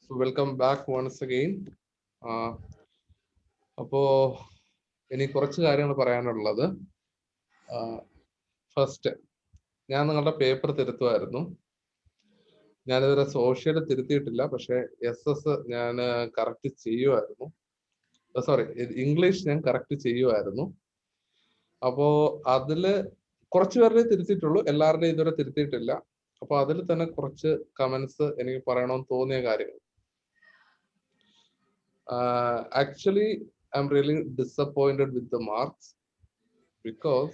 Welcome back once again. അപ്പോ ഇനി കുറച്ച് കാര്യങ്ങൾ പറയാനുള്ളത്. ഫസ്റ്റ്, ഞാൻ നിങ്ങളുടെ പേപ്പർ തിരുത്തുമായിരുന്നു. ഞാനിതുവരെ സോഷ്യൽ തിരുത്തിയിട്ടില്ല, പക്ഷെ SS ഞാൻ കറക്റ്റ് ചെയ്യുമായിരുന്നു. സോറി, ഇംഗ്ലീഷ് ഞാൻ കറക്റ്റ് ചെയ്യുമായിരുന്നു. അപ്പോ അതില് കുറച്ച് പേരുടെ തിരുത്തിയിട്ടുള്ളൂ, എല്ലാവരുടെയും ഇതുവരെ തിരുത്തിയിട്ടില്ല. അപ്പൊ അതിൽ തന്നെ കുറച്ച് കമന്റ്സ് എനിക്ക് പറയണമെന്ന് തോന്നിയ കാര്യങ്ങൾ. Actually, I'm really disappointed with the marks because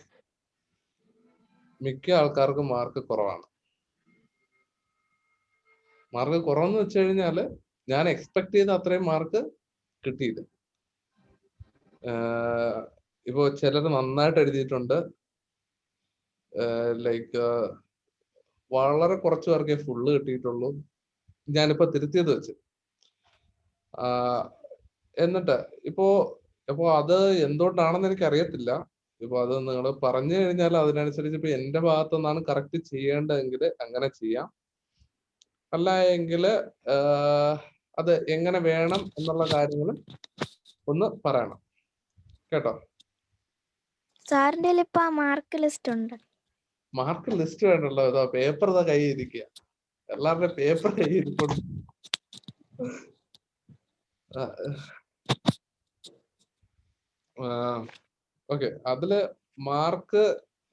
മിക്ക ആൾക്കാർക്കും മാർക്ക് കുറവാണ്. മാർക്ക് കുറവെന്ന് വെച്ച് കഴിഞ്ഞാൽ ഞാൻ എക്സ്പെക്ട് ചെയ്ത അത്രയും മാർക്ക് കിട്ടിയില്ല. ഇപ്പോ ചിലർ നന്നായിട്ട് എഴുതിയിട്ടുണ്ട്, ലൈക്ക് വളരെ കുറച്ച് പേർക്കേ ഫുള്ള് കിട്ടിയിട്ടുള്ളൂ. ഞാനിപ്പോ തിരുത്തിയത് വെച്ച് എന്നിട്ട് ഇപ്പോ അത് എന്തുകൊണ്ടാണെന്ന് എനിക്ക് അറിയത്തില്ല. ഇപ്പൊ അത് നിങ്ങൾ പറഞ്ഞു കഴിഞ്ഞാൽ അതിനനുസരിച്ച് ഇപ്പൊ എന്റെ ഭാഗത്തു നിന്നാണ് കറക്റ്റ് ചെയ്യേണ്ടതെങ്കിൽ അങ്ങനെ ചെയ്യാം. അല്ല എങ്കിൽ അത് എങ്ങനെ വേണം എന്നുള്ള കാര്യങ്ങൾ ഒന്ന് പറയണം കേട്ടോ. സാറിന്റെ ഇപ്പൊ മാർക്ക് ലിസ്റ്റ് ഉണ്ട്. മാർക്ക് ലിസ്റ്റ് വേണ്ടല്ലോ, ഇതാ പേപ്പർ ഇതാ കൈ ഇരിക്കുക, എല്ലാവരുടെ പേപ്പർ കൈ ഇരിപ്പുണ്ട്. ഓക്കെ, അതില് മാർക്ക്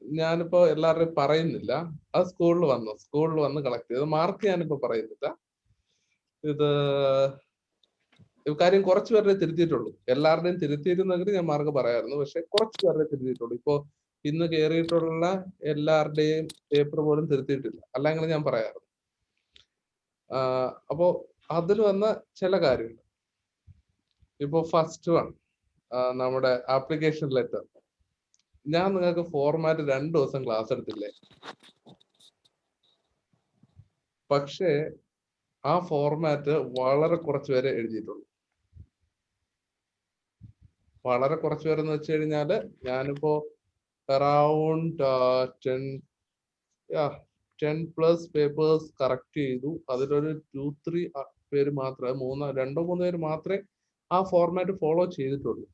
ഞാനിപ്പോ എല്ലാവരുടെയും പറയുന്നില്ല. അത് സ്കൂളിൽ വന്ന് കളക്ട് ചെയ്ത് മാർക്ക് ഞാനിപ്പോ പറയുന്നില്ല. ഇത് കാര്യം കുറച്ച് പേരുടെ തിരുത്തിയിട്ടുള്ളൂ. എല്ലാവരുടെയും തിരുത്തിയിരുന്നെങ്കിൽ ഞാൻ മാർക്ക് പറയായിരുന്നു, പക്ഷെ കുറച്ച് പേരുടെ തിരുത്തിയിട്ടുള്ളൂ. ഇപ്പോ ഇന്ന് കയറിയിട്ടുള്ള എല്ലാവരുടെയും പേപ്പർ പോലും തിരുത്തിയിട്ടില്ല, അല്ലെങ്കിൽ ഞാൻ പറയാറുണ്ട്. അപ്പോ അതിൽ വന്ന ചില കാര്യങ്ങൾ, ഇപ്പോ ഫസ്റ്റ് വൺ, നമ്മുടെ ആപ്ലിക്കേഷൻ ലെറ്റർ. ഞാൻ നിങ്ങൾക്ക് ഫോർമാറ്റ് 2 ദിവസം ക്ലാസ് എടുത്തില്ലേ, പക്ഷേ ആ ഫോർമാറ്റ് വളരെ കുറച്ച് പേരെ എഴുതിയിട്ടുള്ളൂ. വളരെ കുറച്ച് പേരെന്ന് വെച്ച് കഴിഞ്ഞാല് ഞാനിപ്പോ അറൌണ്ട് 10+ പേപ്പേഴ്സ് കറക്റ്റ് ചെയ്തു. അതിലൊരു 2-3 പേര് മാത്രമേ, 2-3 പേര് മാത്രമേ ആ ഫോർമാറ്റ് ഫോളോ ചെയ്തിട്ടുള്ളൂ.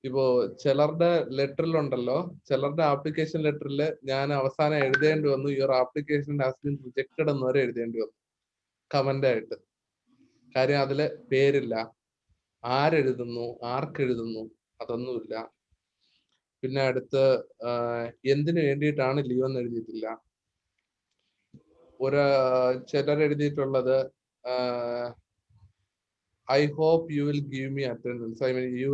ഇപ്പോ ചിലരുടെ ലെറ്ററിലുണ്ടല്ലോ, ചിലരുടെ ആപ്ലിക്കേഷൻ ലെറ്ററിൽ ഞാൻ അവസാനം എഴുതേണ്ടി വന്നു, your application has been rejected എന്ന് വരെ എഴുതേണ്ടി വന്നു കമന്റ് ആയിട്ട്. കാര്യം അതില് പേരില്ല, ആരെഴുതുന്നു ആർക്കെഴുതുന്നു അതൊന്നുമില്ല. പിന്നെ അടുത്ത് എന്തിനു വേണ്ടിയിട്ടാണ് ലീവ് എന്ന് എഴുതിയിട്ടില്ല. ചിലർ എഴുതിയിട്ടുള്ളത് I hope you will give me attendance. I mean, you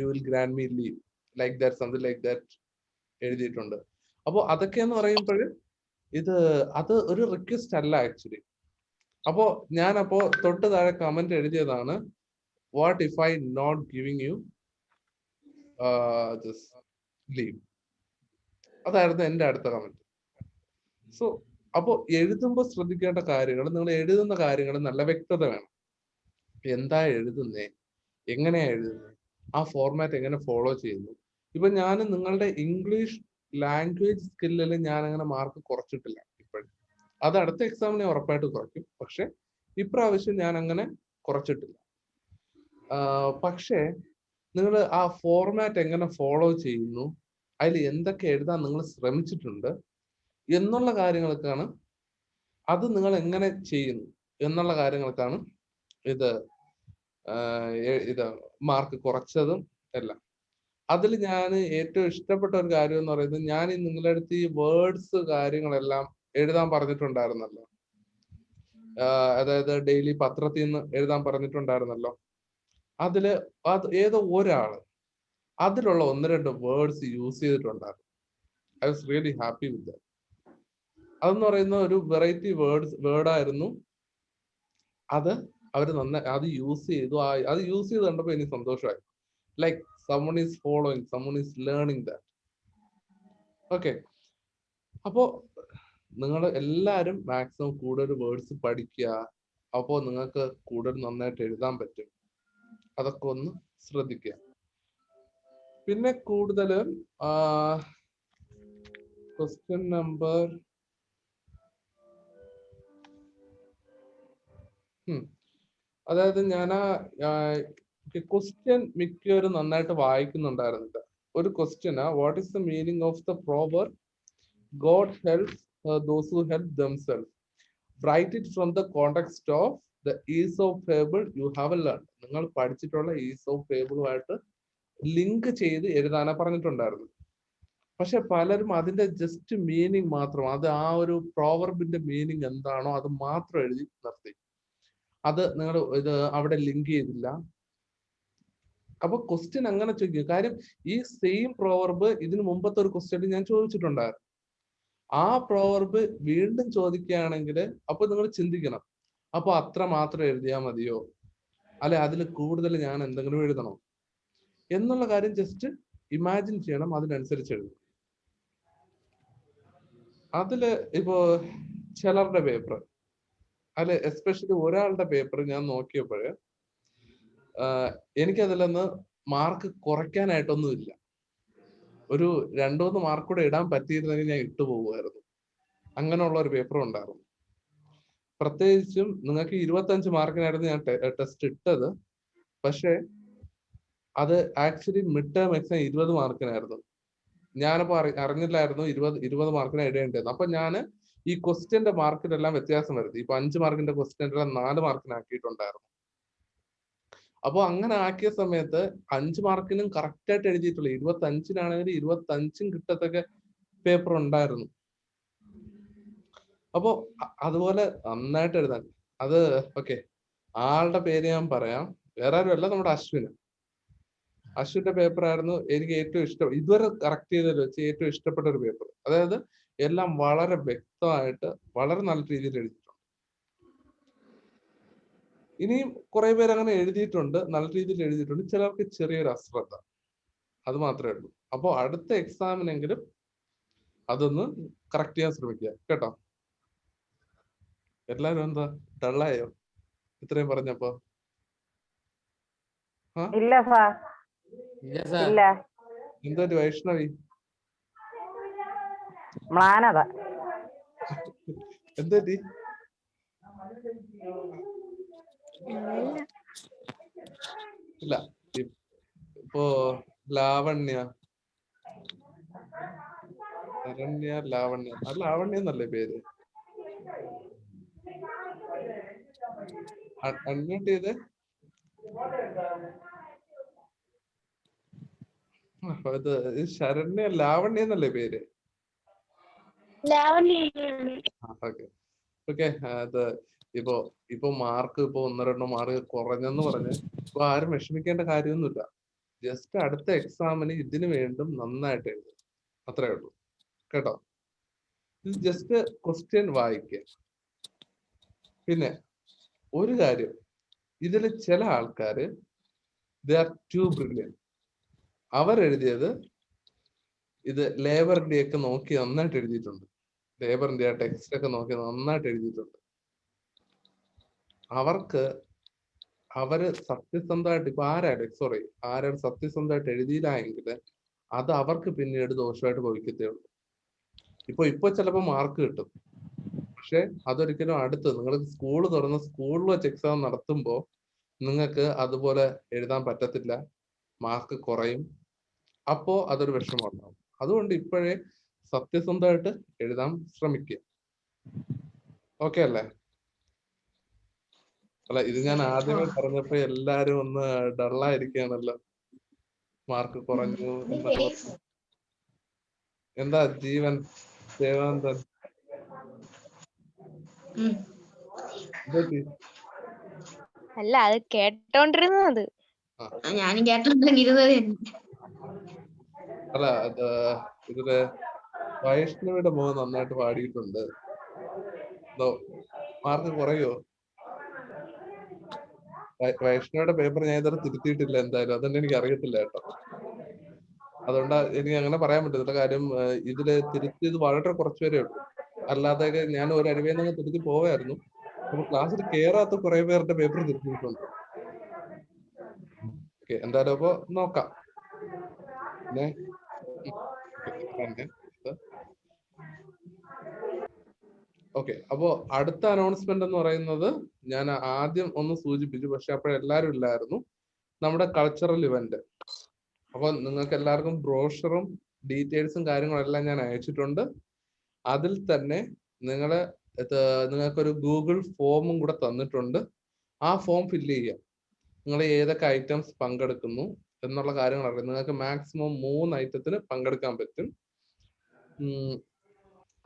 will grant me leave. Like that, something like that എഴുതിയിട്ടുണ്ട്. അപ്പോൾ അതൊക്കെയെന്ന് പറയുമ്പോൾ അത് ഒരു റിക്വസ്റ്റ് അല്ല ആക്ച്വലി. അപ്പോ ഞാനപ്പോ തൊട്ട് താഴെ കമന്റ് എഴുതിയതാണ്, what if I not giving you this leave. അതായിരുന്നു എന്റെ അടുത്ത കമന്റ്. സോ അപ്പോ എഴുതുമ്പോൾ ശ്രദ്ധിക്കേണ്ട കാര്യങ്ങൾ, നിങ്ങൾ എഴുതുന്ന കാര്യങ്ങൾ നല്ല വ്യക്തത വേണം. എന്താ എഴുതുന്നേ, എങ്ങനെയാ എഴുതുന്നത്, ആ ഫോർമാറ്റ് എങ്ങനെ ഫോളോ ചെയ്യുന്നു. ഇപ്പൊ ഞാൻ നിങ്ങളുടെ ഇംഗ്ലീഷ് ലാംഗ്വേജ് സ്കില്ലിൽ ഞാൻ അങ്ങനെ മാർക്ക് കുറച്ചിട്ടില്ല ഇപ്പോഴും. അത് അടുത്ത എക്സാമിനെ ഉറപ്പായിട്ട് കുറയ്ക്കും, പക്ഷെ ഇപ്രാവശ്യം ഞാൻ അങ്ങനെ കുറച്ചിട്ടില്ല. പക്ഷേ നിങ്ങൾ ആ ഫോർമാറ്റ് എങ്ങനെ ഫോളോ ചെയ്യുന്നു, അതിൽ എന്തൊക്കെ എഴുതാൻ നിങ്ങൾ ശ്രമിച്ചിട്ടുണ്ട് എന്നുള്ള കാര്യങ്ങൾക്കാണ്, അത് നിങ്ങൾ എങ്ങനെ ചെയ്യുന്നു എന്നുള്ള കാര്യങ്ങൾക്കാണ് ഇത് മാർക്ക് കുറച്ചതും എല്ലാം. അതിൽ ഞാൻ ഏറ്റവും ഇഷ്ടപ്പെട്ട ഒരു കാര്യം എന്ന് പറയുന്നത്, ഞാൻ നിങ്ങളുടെ അടുത്ത് ഈ വേർഡ്സ് കാര്യങ്ങളെല്ലാം എഴുതാൻ പറഞ്ഞിട്ടുണ്ടായിരുന്നല്ലോ. അതായത് ഡെയിലി പത്രത്തിൽ നിന്ന് എഴുതാൻ പറഞ്ഞിട്ടുണ്ടായിരുന്നല്ലോ. അതില് ഏതോ ഒരാള് അതിലുള്ള 1-2 വേർഡ്സ് യൂസ് ചെയ്തിട്ടുണ്ടായിരുന്നു. I was really happy with that. അതെന്ന് പറയുന്ന ഒരു വെറൈറ്റി വേർഡായിരുന്നു. അത് അവര് അത് യൂസ് ചെയ്തു. അത് യൂസ് ചെയ്ത് കണ്ടപ്പോ എനിക്ക് സന്തോഷമായി. Like someone is following, someone is learning that. Okay, അപ്പോ നിങ്ങൾ എല്ലാവരും മാക്സിമം കൂടുതൽ വേർഡ്സ് പഠിക്കുക. അപ്പോ നിങ്ങൾക്ക് കൂടുതൽ നന്നായിട്ട് എഴുതാൻ പറ്റും. അതൊക്കെ ഒന്ന് ശ്രദ്ധിക്കുക. പിന്നെ കൂടുതലും ക്വസ്റ്റ്യൻ നമ്പർ അതായത് ഞാൻ ആ ക്വസ്റ്റ്യൻ മിക്കവരും നന്നായിട്ട് വായിക്കുന്നുണ്ടായിരുന്നില്ല. ഒരു ക്വസ്റ്റ്യനാ, what is the meaning of the proverb God helps those who help themselves, write it from the context of the Aesop fable you have learn. നിങ്ങൾ പഠിച്ചിട്ടുള്ള ഈസോപ്പ് ഫേബിളുമായിട്ട് ലിങ്ക് ചെയ്ത് എഴുതാനാ പറഞ്ഞിട്ടുണ്ടായിരുന്നു. പക്ഷെ പലരും അതിന്റെ ജസ്റ്റ് മീനിങ് മാത്രം, അത് ആ ഒരു പ്രോവർബിന്റെ മീനിങ് എന്താണോ അത് മാത്രം എഴുതി നിർത്തി. അത് നിങ്ങൾ ഇത് അവിടെ ലിങ്ക് ചെയ്തില്ല. അപ്പൊ ക്വസ്റ്റ്യൻ അങ്ങനെ ചോദിക്കും. കാര്യം ഈ സെയിം പ്രോവർബ് ഇതിന് മുമ്പത്തെ ഒരു ക്വസ്റ്റ്യൻ ഞാൻ ചോദിച്ചിട്ടുണ്ടായിരുന്നു. ആ പ്രോവർബ് വീണ്ടും ചോദിക്കുകയാണെങ്കിൽ അപ്പൊ നിങ്ങൾ ചിന്തിക്കണം, അപ്പൊ അത്ര മാത്രം എഴുതിയാൽ മതിയോ, അല്ലെ അതിൽ കൂടുതൽ ഞാൻ എന്തെങ്കിലും എഴുതണോ എന്നുള്ള കാര്യം ജസ്റ്റ് ഇമാജിൻ ചെയ്യണം, അതിനനുസരിച്ച് എഴുതണം. അതില് ഇപ്പോ ചിലരുടെ പേപ്പർ, അല്ലെ എസ്പെഷ്യലി ഒരാളുടെ പേപ്പർ ഞാൻ നോക്കിയപ്പോഴ് എനിക്കതിലൊന്ന് മാർക്ക് കുറയ്ക്കാനായിട്ടൊന്നുമില്ല. ഒരു 2-3 മാർക്ക് കൂടെ ഇടാൻ പറ്റിയിരുന്നെങ്കിൽ ഞാൻ ഇട്ടു പോകുമായിരുന്നു. അങ്ങനെയുള്ള ഒരു പേപ്പറും ഉണ്ടായിരുന്നു. പ്രത്യേകിച്ചും നിങ്ങൾക്ക് 25 മാർക്കിനായിരുന്നു ഞാൻ ടെസ്റ്റ് ഇട്ടത്. പക്ഷെ അത് ആക്ച്വലി മിഡ് ടേം എക്സാം 20 മാർക്കിനായിരുന്നു. ഞാനപ്പോ അറിഞ്ഞില്ലായിരുന്നു 20 മാർക്കിനാ ഇടേണ്ടത്. അപ്പൊ ഞാൻ ഈ ക്വസ്റ്റ്യന്റെ മാർക്കിലെല്ലാം വ്യത്യാസം വരുത്തി. ഇപ്പൊ 5 മാർക്കിന്റെ ക്വസ്റ്റ്യനെല്ലാം 4 മാർക്കിനാക്കിയിട്ടുണ്ടായിരുന്നു. അപ്പൊ അങ്ങനെ ആക്കിയ സമയത്ത് 5 മാർക്കിനും കറക്റ്റ് ആയിട്ട് എഴുതിയിട്ടുള്ളൂ. 25-നാണെങ്കിൽ 25 കിട്ടത്തൊക്കെ പേപ്പർ ഉണ്ടായിരുന്നു. അപ്പോ അതുപോലെ നന്നായിട്ട് എഴുതാൻ, അത് ഓക്കെ. ആളുടെ പേര് ഞാൻ പറയാം, വേറെ ആരുമല്ല, നമ്മുടെ അശ്വിന്. അശ്വിന്റെ പേപ്പർ ആയിരുന്നു എനിക്ക് ഏറ്റവും ഇഷ്ടം, ഇതുവരെ കറക്റ്റ് ചെയ്തതിൽ വെച്ച് ഏറ്റവും ഇഷ്ടപ്പെട്ട ഒരു പേപ്പർ. അതായത് എല്ലാം വളരെ വ്യക്തമായിട്ട് വളരെ നല്ല രീതിയിൽ എഴുതിയിട്ടുണ്ട്. ഇനിയും കുറെ പേര് അങ്ങനെ എഴുതിയിട്ടുണ്ട്, നല്ല രീതിയിൽ എഴുതിയിട്ടുണ്ട്. ചിലർക്ക് ചെറിയൊരു അശ്രദ്ധ, അത് മാത്രമേ ഉള്ളൂ. അപ്പോൾ അടുത്ത എക്സാമിനെങ്കിലും അതൊന്ന് കറക്റ്റ് ചെയ്യാൻ ശ്രമിക്കുക കേട്ടോ. എല്ലാരും എന്താ ഡള്ളായോ ഇത്രയും പറഞ്ഞപ്പോ? ഇല്ല സാർ, ഇല്ല. എന്തോ ഒരു വൈഷ്ണവി മ്ലാനത. എന്തോറ്റി? ഇല്ല ഇപ്പോ ലാവണ്യ, ശരണ്യ, ലാവണ്യ, ആ ലാവണ്യ എന്നല്ലേ പേര്? അൺമ്യൂട്ട് ചെയ്ത്. ഇത് ശരണ്യ, ലാവണ്യ എന്നല്ലേ പേര്? Okay okay. അത് ഇപ്പൊ മാർക്ക് ഇപ്പൊ 1-2 മാർക്ക് കുറഞ്ഞെന്ന് പറഞ്ഞ് ഇപ്പൊ ആരും വിഷമിക്കേണ്ട കാര്യമൊന്നുമില്ല. ജസ്റ്റ് അടുത്ത എക്സാമിന് ഇതിന് വേണ്ടും നന്നായിട്ട് എഴുതും, അത്രേ ഉള്ളൂ കേട്ടോ. ഇത് ജസ്റ്റ് ക്വസ്റ്റ്യൻ വായിക്കുക. പിന്നെ ഒരു കാര്യം, ഇതിൽ ചില ആൾക്കാര് ദേ ആർ ടു ബ്രില്യൻ. അവരെഴുതിയത് ഇത് ലേബർ ഇന്ത്യ ഒക്കെ നോക്കി നന്നായിട്ട് എഴുതിയിട്ടുണ്ട്. ലേബർ ഇന്ത്യ ടെക്സ്റ്റ് ഒക്കെ നോക്കി നന്നായിട്ട് എഴുതിയിട്ടുണ്ട്. അവര് സത്യസന്ധമായിട്ട് ഇപ്പൊ ആരാണ് സത്യസന്ധമായിട്ട് എഴുതിയില്ല എങ്കിൽ അത് അവർക്ക് പിന്നീട് ദോഷമായിട്ട് ഭവിക്കത്തേ ഉള്ളൂ. ഇപ്പൊ ചിലപ്പോൾ മാർക്ക് കിട്ടും, പക്ഷെ അതൊരിക്കലും അടുത്ത് നിങ്ങൾ സ്കൂൾ തുറന്ന് സ്കൂളിൽ വെച്ച് എക്സാം നടത്തുമ്പോൾ നിങ്ങൾക്ക് അതുപോലെ എഴുതാൻ പറ്റത്തില്ല, മാർക്ക് കുറയും. അപ്പോ അതൊരു വിഷമമുണ്ടാവും. അതുകൊണ്ട് ഇപ്പോഴേ സത്യസന്ധമായിട്ട് എഴുതാൻ ശ്രമിക്കുക. ഓക്കെ അല്ലേ? അല്ല, ഇത് ഞാൻ ആദ്യമേ പറഞ്ഞപ്പോ എല്ലാരും ഒന്ന് ഡള്ളായിരിക്കുകയാണല്ലോ. മാർക്ക് കുറഞ്ഞു എന്നൊക്കെ. എന്താ ജീവൻ ദേവാനന്ദൻ? അല്ല, അത് കേട്ടോണ്ടിരുന്നത്. ഞാനും കേട്ടോണ്ടിരുന്നത്. അല്ല, ഇതില് വൈഷ്ണവിയുടെ മോൻ നന്നായിട്ട് പാടിയിട്ടുണ്ട്. മാർക്ക് കുറയോ? വൈഷ്ണവിയുടെ പേപ്പർ ഞാൻ ഇതുവരെ തിരുത്തിയിട്ടില്ല എന്തായാലും, അതുകൊണ്ട് എനിക്ക് അറിയത്തില്ല കേട്ടോ. അതുകൊണ്ടാ എനിക്ക് അങ്ങനെ പറയാൻ പറ്റത്തില്ല. കാര്യം ഇതില് തിരുത്തിയത് വളരെ കുറച്ചുപേരേ ഉള്ളൂ. അല്ലാതെ ഞാൻ ഒരു അഴിവേന്ന് തിരുത്തി പോവായിരുന്നു. അപ്പൊ ക്ലാസ്സിൽ കേറാത്ത കുറെ പേരുടെ പേപ്പർ തിരുത്തിയിട്ടുണ്ട്. ഓക്കെ, എന്തായാലും അപ്പൊ നോക്കാം. പിന്നെ ഓക്കെ, അപ്പോ അടുത്ത അനൗൺസ്മെന്റ് എന്ന് പറയുന്നത് ഞാൻ ആദ്യം ഒന്ന് സൂചിപ്പിച്ചു, പക്ഷെ അപ്പോഴെല്ലാരും ഇല്ലായിരുന്നു. നമ്മുടെ കൾച്ചറൽ ഇവന്റ്. അപ്പൊ നിങ്ങൾക്ക് എല്ലാവർക്കും ബ്രോഷറും ഡീറ്റെയിൽസും കാര്യങ്ങളും എല്ലാം ഞാൻ അയച്ചിട്ടുണ്ട്. അതിൽ തന്നെ നിങ്ങൾക്കൊരു ഗൂഗിൾ ഫോമും കൂടെ തന്നിട്ടുണ്ട്. ആ ഫോം ഫില്ല് ചെയ്യുക. നിങ്ങൾ ഏതൊക്കെ ഐറ്റംസ് പങ്കെടുക്കുന്നു എന്നുള്ള കാര്യങ്ങൾ അറിയാം. നിങ്ങൾക്ക് മാക്സിമം 3 ഐറ്റത്തിന് പങ്കെടുക്കാൻ പറ്റും.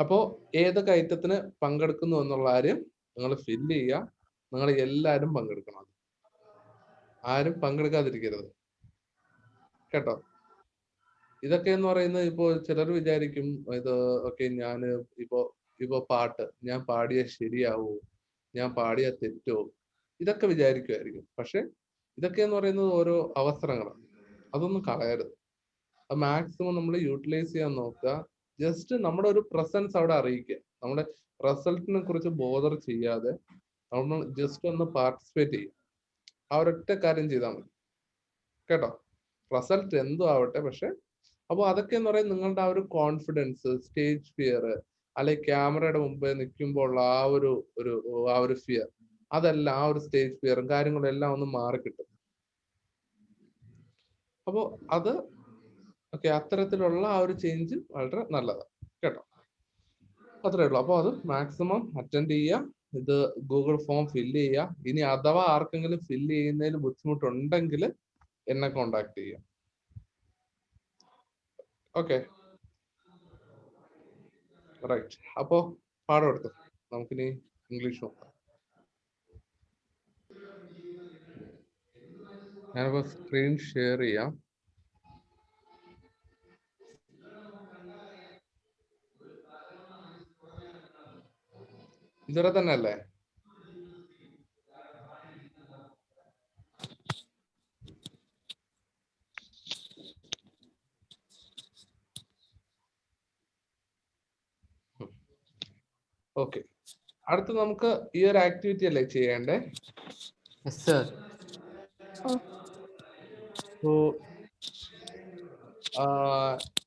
അപ്പോ ഏതൊക്കെ ഐറ്റത്തിന് പങ്കെടുക്കുന്നു എന്നുള്ള കാര്യം നിങ്ങൾ ഫില്ല് ചെയ്യുക. നിങ്ങൾ എല്ലാവരും പങ്കെടുക്കണം. ആരും പങ്കെടുക്കാതിരിക്കരുത് കേട്ടോ. ഇതൊക്കെ എന്ന് പറയുന്നത് ഇപ്പോൾ ചിലർ വിചാരിക്കും ഇത് ഓക്കെ ഞാൻ ഇപ്പോ പാട്ട് ഞാൻ പാടിയ ശരിയാവോ, ഞാൻ പാടിയ തെറ്റോ, ഇതൊക്കെ വിചാരിക്കുമായിരിക്കും. പക്ഷെ ഇതൊക്കെ എന്ന് പറയുന്നത് ഓരോ അവസരങ്ങളാണ്. അതൊന്നും കളയരുത്. അത് മാക്സിമം നമ്മൾ യൂട്ടിലൈസ് ചെയ്യാൻ നോക്കുക. ജസ്റ്റ് നമ്മുടെ ഒരു പ്രസൻസ് അവിടെ അറിയിക്കുക. നമ്മുടെ റിസൾട്ടിനെ കുറിച്ച് ബോധർ ചെയ്യാതെ നമ്മൾ ജസ്റ്റ് ഒന്ന് പാർട്ടിസിപ്പേറ്റ് ചെയ്യുക. ആ ഒരൊറ്റ കാര്യം ചെയ്താൽ മതി കേട്ടോ. റിസൾട്ട് എന്തോ ആവട്ടെ. പക്ഷെ അപ്പോൾ അതൊക്കെ എന്ന് പറയുന്നത് നിങ്ങളുടെ ആ ഒരു കോൺഫിഡൻസ്, സ്റ്റേജ് ഫിയർ, അല്ലെങ്കിൽ ക്യാമറയുടെ മുമ്പ് നിൽക്കുമ്പോൾ ആ ഒരു ഫിയർ, അതെല്ലാം ആ ഒരു സ്റ്റേജ് ഫിയറും കാര്യങ്ങളും എല്ലാം ഒന്ന് മാറിക്കിട്ടും. അപ്പോൾ അത് ഓക്കെ, അത്തരത്തിലുള്ള ആ ഒരു ചേഞ്ച് വളരെ നല്ലതാണ് കേട്ടോ. അത്രേ ഉള്ളൂ. അപ്പോൾ അത് മാക്സിമം അറ്റൻഡ് ചെയ്യുക. ഇത് ഗൂഗിൾ ഫോം ഫില്ല് ചെയ്യുക. ഇനി അഥവാ ആർക്കെങ്കിലും ഫില്ല് ചെയ്യുന്നതിൽ ബുദ്ധിമുട്ടുണ്ടെങ്കിൽ എന്നെ കോണ്ടാക്ട് ചെയ്യുക. Okay, right. അപ്പോ പാഠം എടുത്തു. നമുക്കിനി ഇംഗ്ലീഷ് നോക്കാം. ഞാനിപ്പോ സ്ക്രീൻ ഷെയർ ചെയ്യാം. ഇതുവരെ തന്നെ അല്ലേ? ഓക്കെ, അടുത്ത് നമുക്ക് ഈ ഒരു ആക്ടിവിറ്റി അല്ലേ ചെയ്യേണ്ടേ?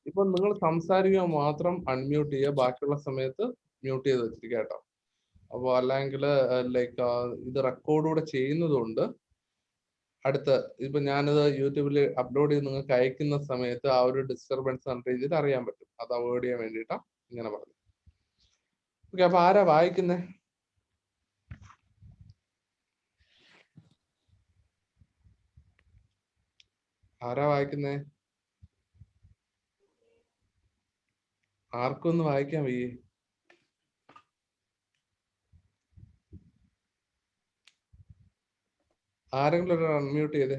ഇപ്പൊ നിങ്ങൾ സംസാരിക്കുക മാത്രം അൺമ്യൂട്ട് ചെയ്യുക, ബാക്കിയുള്ള സമയത്ത് മ്യൂട്ട് ചെയ്ത് വെച്ചിരിക്കുക കേട്ടോ. അപ്പോൾ അല്ലെങ്കിൽ ലൈക്ക് ഇത് റെക്കോർഡൂടെ ചെയ്യുന്നതുകൊണ്ട് ഇപ്പൊ ഞാനിത് യൂട്യൂബിൽ അപ്ലോഡ് ചെയ്ത് നിങ്ങൾക്ക് അയക്കുന്ന സമയത്ത് ആ ഒരു ഡിസ്റ്റർബൻസ് നല്ല രീതിയിൽ അറിയാൻ പറ്റും. അത് അവോയ്ഡ് ചെയ്യാൻ വേണ്ടിയിട്ടാണ് ഇങ്ങനെ പറഞ്ഞു. ഓക്കെ, അപ്പൊ ആരാ വായിക്കുന്നേ? ആരാ വായിക്കുന്നേ? ആർക്കും ഒന്ന് വായിക്കാൻ വയ്യേ? ആരെങ്കിലും ഒരു അൺമ്യൂട്ട് ചെയ്തേ.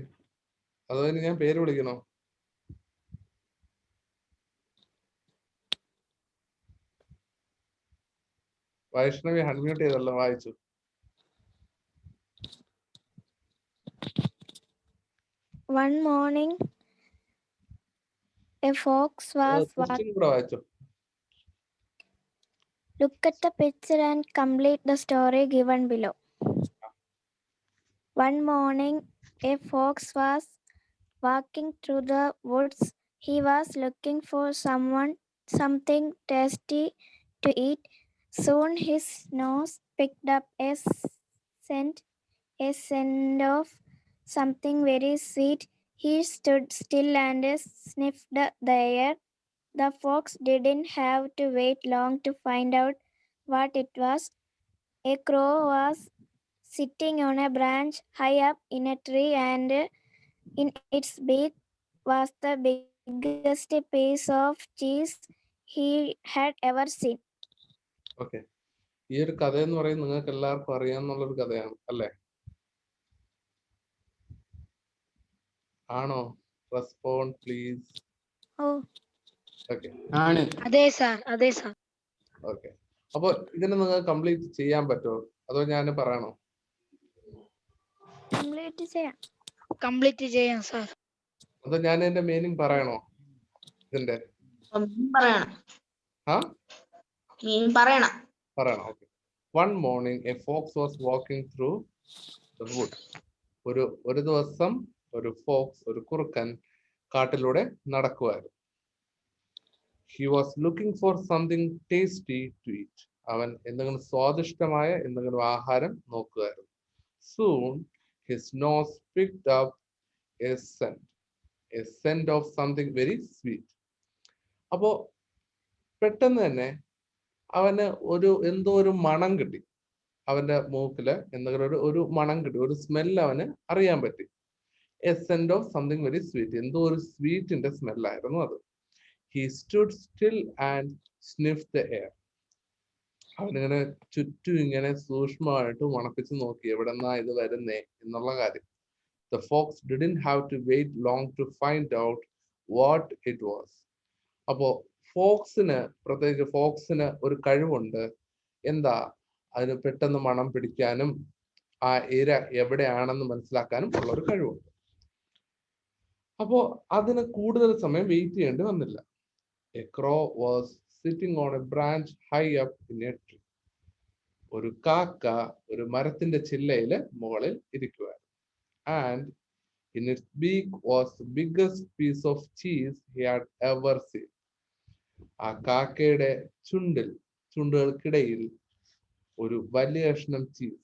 അതോ ഇനി ഞാൻ പേര് വിളിക്കണോ? വൈഷ്ണവി അൺമ്യൂട്ട് ചെയ്തല്ലോ, വായിച്ചു. One morning, a fox was question കൂടെ വായിച്ചോ. Look at the picture and complete the story given below. One morning, a fox was walking through the woods. He was looking for something tasty to eat. Soon his nose picked up a scent of something very sweet. He stood still and sniffed the air. The fox didn't have to wait long to find out what it was. A crow was sitting on a branch high up in a tree, and in its beak was the biggest piece of cheese he had ever seen. Okay, ഈ ഒരു കഥ എന്ന് പറയുന്നത് നിങ്ങൾക്ക് എല്ലാവർക്കും അറിയാമെന്നുള്ളൊരു കഥയാണ് അല്ലേ? ആണോ? Respond please. ഓക്കെ, അതെ സാർ, അതെ സാർ. ഓക്കെ, അപ്പൊ ഇതിന് നിങ്ങൾക്ക് കംപ്ലീറ്റ് ചെയ്യാൻ പറ്റുമോ, അതോ ഞാൻ പറയണോ? കംപ്ലീറ്റ് ചെയ്യാം സാർ. അതോ ഞാൻ എന്റെ മീനിങ് പറയണോ ഇതിന്റെ? പറയണം. Okay. One morning a fox was walking through the wood. ഒരു ദിവസം ഒരു ഫോക്സ്, ഒരു കുറുക്കൻ കാട്ടിലൂടെ നടക്കുവായിരുന്നു. He was looking for something tasty to eat. അവൻ എന്തെങ്കിലും സ്വാദിഷ്ടമായ എന്തെങ്കിലും ആഹാരം നോക്കുകയായിരുന്നു. Soon his nose picked up a scent of something very sweet. അപ്പോ പെട്ടെന്ന് തന്നെ അവന് എന്തോ ഒരു മണം കിട്ടി. അവന്റെ മൂക്കില് എന്തെങ്കിലും ഒരു മണം കിട്ടി, ഒരു സ്മെല്ല് അവന് അറിയാൻ പറ്റി. A scent of something very sweet. എന്തോ ഒരു സ്വീറ്റിന്റെ സ്മെല്ലായിരുന്നു അത്. He stood still and sniffed the air. അവനിങ്ങനെ ചുറ്റും ഇങ്ങനെ സൂക്ഷ്മമായിട്ട് മണപ്പിച്ച് നോക്കി, എവിടെന്നാ ഇത് വരുന്നേ എന്നുള്ള കാര്യം. The fox didn't have to wait long to find out what it was. അപ്പോ പ്രത്യേകിച്ച് ഫോക്സിന് ഒരു കഴിവുണ്ട്. എന്താ? അതിന് പെട്ടെന്ന് മണം പിടിക്കാനും ആ ഇര എവിടെയാണെന്ന് മനസ്സിലാക്കാനും ഉള്ള ഒരു കഴിവുണ്ട്. അപ്പോ അതിന് കൂടുതൽ സമയം വെയിറ്റ് ചെയ്യേണ്ടി വന്നില്ല. A crow was sitting on a branch high up in a tree. ഒരു കാക്ക ഒരു മരത്തിന്റെ ചില്ലയില് മുകളിൽ ഇരിക്കുകയായിരുന്നു. And in its beak was the biggest piece of cheese he had ever seen. ആ കാക്കയുടെ ചുണ്ടുകൾക്കിടയിൽ ഒരു വലിയ കഷ്ണം ചീസ്,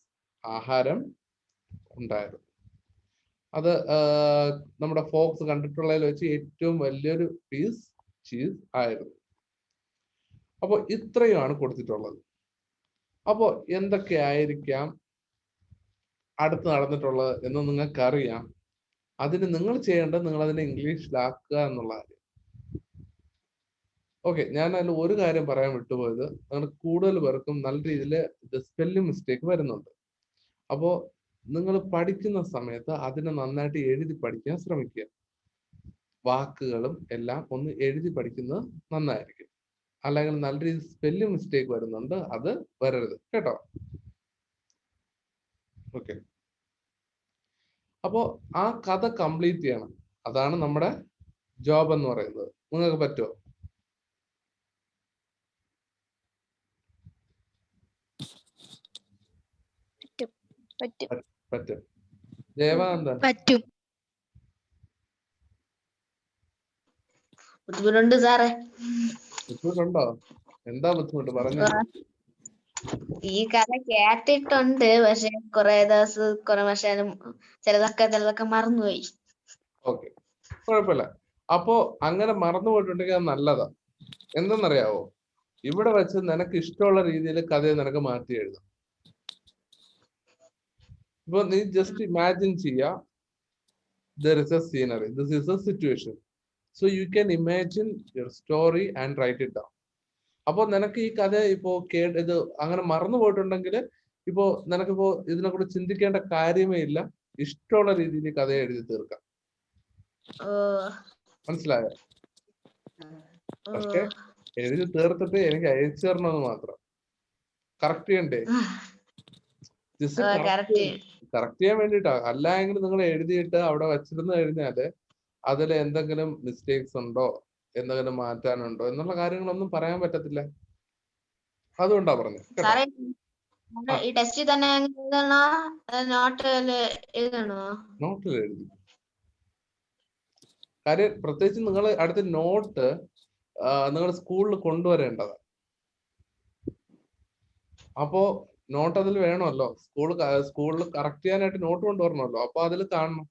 ആഹാരം ഉണ്ടായിരുന്നു. അത് നമ്മുടെ ഫോക്സ് കണ്ടിട്ടുള്ളതിൽ വെച്ച് ഏറ്റവും വലിയൊരു പീസ് ചീസ് ആയിരുന്നു. അപ്പോൾ ഇത്രയുമാണ് കൊടുത്തിട്ടുള്ളത്. അപ്പോൾ എന്തൊക്കെയായിരിക്കാം അടുത്ത് നടന്നിട്ടുള്ളത് എന്ന് നിങ്ങൾക്കറിയാം. അതിന് നിങ്ങൾ ചെയ്യേണ്ടത് നിങ്ങൾ അതിനെ ഇംഗ്ലീഷിലാക്കുക എന്നുള്ള കാര്യം. ഓക്കെ, ഞാൻ അതിൽ ഒരു കാര്യം പറയാൻ വിട്ടുപോയത്, നിങ്ങൾ കൂടുതൽ പേർക്കും നല്ല രീതിയിൽ സ്പെല്ലിംഗ് മിസ്റ്റേക്ക് വരുന്നുണ്ട്. അപ്പോൾ നിങ്ങൾ പഠിക്കുന്ന സമയത്ത് അതിനെ നന്നായിട്ട് എഴുതി പഠിക്കാൻ ശ്രമിക്കുക. വാക്കുകളും എല്ലാം ഒന്ന് എഴുതി പഠിക്കുന്നത് നന്നായിരിക്കും. അല്ലെങ്കിൽ നല്ല രീതിയിൽ സ്പെല്ലിംഗ് മിസ്റ്റേക്ക് വരുന്നുണ്ട്, അത് വരരുത് കേട്ടോ. ഓക്കെ, അപ്പോ ആ കഥ കംപ്ലീറ്റ് ചെയ്യണം. അതാണ് നമ്മുടെ ജോബ് എന്ന് പറയുന്നത്. നിങ്ങൾക്ക് പറ്റുമോ? പറ്റും. ദേവാനന്ദൻ പറ്റും. ബുദ്ധിമുട്ടുണ്ട് സാറേ. ബുദ്ധിമുട്ടുണ്ടോ? എന്താ ബുദ്ധിമുട്ട് പറഞ്ഞു? ഈ കഥ കേട്ടിട്ടുണ്ട്, പക്ഷെ ചിലതൊക്കെ മറന്നുപോയി. ഓക്കെ, കുഴപ്പമില്ല. അപ്പോ അങ്ങനെ മറന്നു പോയിട്ടുണ്ടെങ്കിൽ അത് നല്ലതാ. എന്തെന്നറിയാവോ? ഇവിടെ വെച്ച് നിനക്ക് ഇഷ്ടമുള്ള രീതിയിൽ കഥയെ നിനക്ക് മാറ്റി എഴുതാം. ഇപ്പൊ നീ ജസ്റ്റ് ഇമാജിൻ ചെയ്യാ, there is a scenery, this is a situation, so you can imagine your story and write it down. അപ്പൊ നിനക്ക് ഈ കഥ ഇപ്പോ ഇത് അങ്ങനെ മറന്നു പോയിട്ടുണ്ടെങ്കിൽ ഇപ്പോ നിനക്കിപ്പോ ഇതിനെക്കുറിച്ച് ചിന്തിക്കേണ്ട കാര്യമേ ഇല്ല. ഇഷ്ടമുള്ള രീതിയിൽ കഥ എഴുതി തീർക്കാം. മനസ്സിലായോ? പക്ഷെ എഴുതി തീർത്തിട്ട് എനിക്ക് അയച്ചു തരണമെന്ന് മാത്രം. കറക്റ്റ് ചെയ്യണ്ടേ? കറക്റ്റ് ചെയ്യാൻ വേണ്ടിട്ടാ. അല്ല എങ്കിൽ നിങ്ങൾ എഴുതിയിട്ട് അവിടെ വച്ചിരുന്നു കഴിഞ്ഞാല് അതിൽ എന്തെങ്കിലും മിസ്റ്റേക്സ് ഉണ്ടോ, എന്തെങ്കിലും മാറ്റാനുണ്ടോ എന്നുള്ള കാര്യങ്ങളൊന്നും പറയാൻ പറ്റത്തില്ല. അതുകൊണ്ടാ പറഞ്ഞത്. നോട്ടിൽ എഴുതി. കാര്യം പ്രത്യേകിച്ച് നിങ്ങൾ അടുത്ത നോട്ട് നിങ്ങൾ സ്കൂളിൽ കൊണ്ടുവരേണ്ടതാണ്. അപ്പോ നോട്ട് അതിൽ വേണമല്ലോ. സ്കൂളിൽ കറക്റ്റ് ചെയ്യാനായിട്ട് നോട്ട് കൊണ്ടുവരണമല്ലോ. അപ്പൊ അതിൽ കാണണം.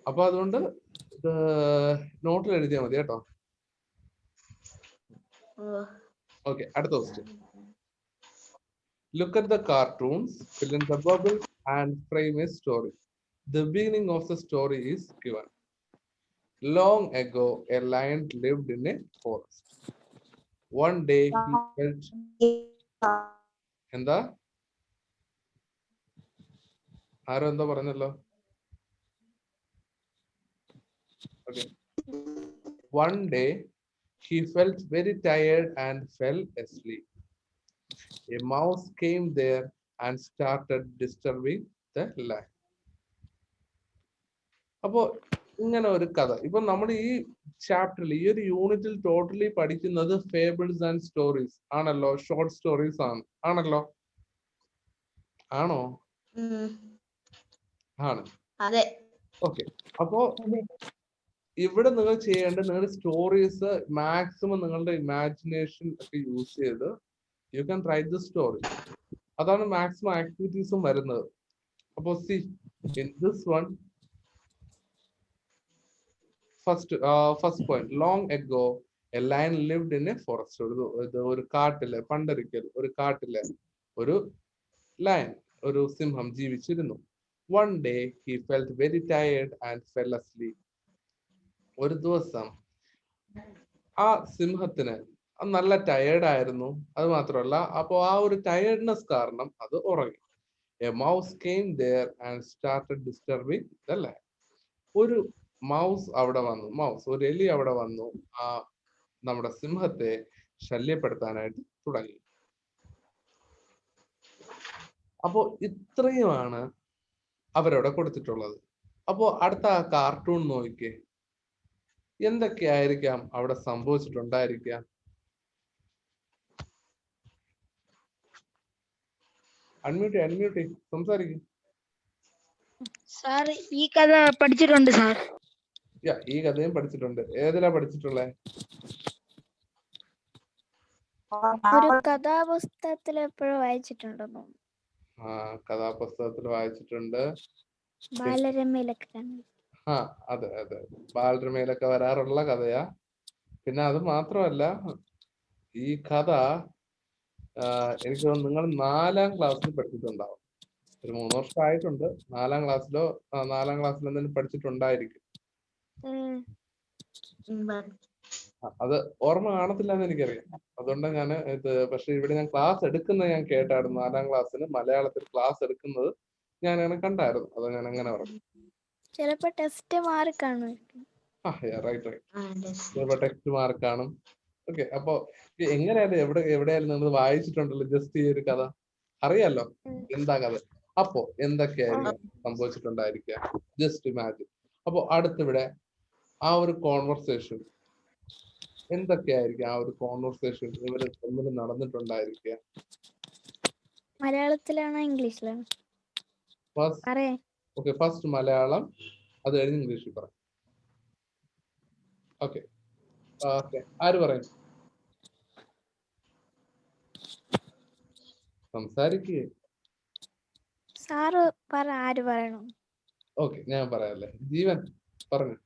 അപ്പൊ അതുകൊണ്ട് നോട്ടിൽ എഴുതിയാൽ മതി കേട്ടോ. ഓക്കെ, അടുത്ത question. Look at the cartoons, fill in the bubbles and frame a story. The beginning of the story is given. Long ago, a lion lived in a forest. One day he felt... എന്താ? ആരോ എന്തോ പറഞ്ഞല്ലോ. Okay. One day he felt very tired and fell asleep. A mouse came there and started disturbing the lion. അപ്പോ ഇങ്ങനെ ഒരു കഥ. ഇപ്പൊ നമ്മൾ ഈ ചാപ്റ്ററിൽ, ഈ ഒരു യൂണിറ്റിൽ ടോട്ടലി പഠിക്കുന്നത് ഫേബിൾസ് ആൻഡ് സ്റ്റോറീസ് ആണല്ലോ. ഷോർട്ട് സ്റ്റോറീസ് ആണല്ലോ. ആണോ? ആണ്. ഓക്കെ, അപ്പോ ഇവിടെ നിങ്ങൾ ചെയ്യേണ്ടത് നിങ്ങളുടെ സ്റ്റോറീസ് മാക്സിമം നിങ്ങളുടെ ഇമാജിനേഷൻ ഒക്കെ യൂസ് ചെയ്ത് you can write the story. അതാണ് മാക്സിമം ആക്ടിവിറ്റീസും വരുന്നത്. അപ്പോ C in this one first point, long ago A lion lived in A forest. ഒരു കാട്ടില്, പണ്ടൊരിക്കൽ ഒരു കാട്ടില് ഒരു ലയൺ, ഒരു സിംഹം ജീവിച്ചിരുന്നു. One day he felt very tired and fell asleep. ഒരു ദിവസം ആ സിംഹത്തിന് നല്ല ടയേർഡ് ആയിരുന്നു. അത് മാത്രമല്ല, അപ്പോ ആ ഒരു ടയർഡ്നെസ് കാരണം അത് ഉറങ്ങി. A mouse came there and started disturbing the lion. ഒരു മൗസ് അവിടെ വന്നു, ഒരു എലി അവിടെ വന്നു ആ നമ്മുടെ സിംഹത്തെ ശല്യപ്പെടുത്താനായിട്ട് തുടങ്ങി. അപ്പോ ഇത്രയുമാണ് അവരവിടെ കൊടുത്തിട്ടുള്ളത്. അപ്പോ അടുത്ത ആ കാർട്ടൂൺ നോക്കിക്കേ, എന്തൊക്കെയായിരിക്കാം അവിടെ സംഭവിച്ചിട്ടുണ്ടായിരിക്കാം? അൺമ്യൂട്ട് സംസാരിക്കും. സാർ ഈ കഥ പഠിച്ചിട്ടുണ്ട് സാർ. ഈ കഥയും പഠിച്ചിട്ടുണ്ട്. ഏതിലാ പഠിച്ചിട്ടുള്ളത്? ഒരു കഥാപുസ്തകത്തിൽ എപ്പോഴും വായിച്ചിട്ടുണ്ടെന്നോ? ആ, കഥാപുസ്തകത്തിൽ വായിച്ചിട്ടുണ്ട്. ബാലരമയിലൊക്കെ അതെ, ബാലരമയിലൊക്കെ വരാറുള്ള കഥയാ. പിന്നെ അത് മാത്രമല്ല, ഈ കഥ എനിക്ക് തോന്നുന്നു നിങ്ങൾ 4ാം ക്ലാസ്സിൽ പഠിച്ചിട്ടുണ്ടാവും. ഒരു 3 വർഷം ആയിട്ടുണ്ട്. 4ാം ക്ലാസ്സിലോ 4ാം ക്ലാസ്സിൽ എന്തെങ്കിലും പഠിച്ചിട്ടുണ്ടായിരിക്കും. അത് ഓർമ്മ കാണത്തില്ല എന്ന് എനിക്കറിയാം. അതുകൊണ്ട് ഞാൻ ഇത്, പക്ഷെ ഇവിടെ ഞാൻ ക്ലാസ് എടുക്കുന്നത് ഞാൻ കേട്ടായിരുന്നു. 4ാം ക്ലാസ്സിന് മലയാളത്തിൽ ക്ലാസ് എടുക്കുന്നത് ഞാൻ അങ്ങനെ കണ്ടായിരുന്നു. അത് ഞാൻ അങ്ങനെ പറഞ്ഞു. ചിലപ്പോ ടെസ്റ്റ് മാർക്ക് കാണും. റൈറ്റ് ചിലപ്പോ ടെക്സ്റ്റ് മാർക്ക് കാണും. ഓക്കെ, അപ്പൊ എങ്ങനെയായാലും എവിടെയായാലും നമ്മൾ വായിച്ചിട്ടുണ്ടല്ലോ ജസ്റ്റ് ഈ ഒരു കഥ, അറിയാലോ എന്താ കഥ. അപ്പോ എന്തൊക്കെയായിരിക്കും സംഭവിച്ചിട്ടുണ്ടായിരിക്കുക? Just imagine. അപ്പൊ അടുത്തിവിടെ ആ ഒരു കോൺവെർസേഷൻ എന്തൊക്കെയായിരിക്കും? ആ ഒരു കോൺവെർസേഷൻ ഇവര് തമ്മിൽ നടന്നിട്ടുണ്ടായിരിക്കുക. മലയാളത്തിലാണോ ഇംഗ്ലീഷിലാണോ? ഫസ്റ്റ് മലയാളം, അത് കഴിഞ്ഞ് ഇംഗ്ലീഷിൽ പറ. ഓക്കെ, ആര് പറയും? സംസാരിക്കേ. സാറ് പറ, ആര് പറയണം? ഓക്കെ, ഞാൻ പറയാല്ലേ. ജീവൻ പറഞ്ഞു.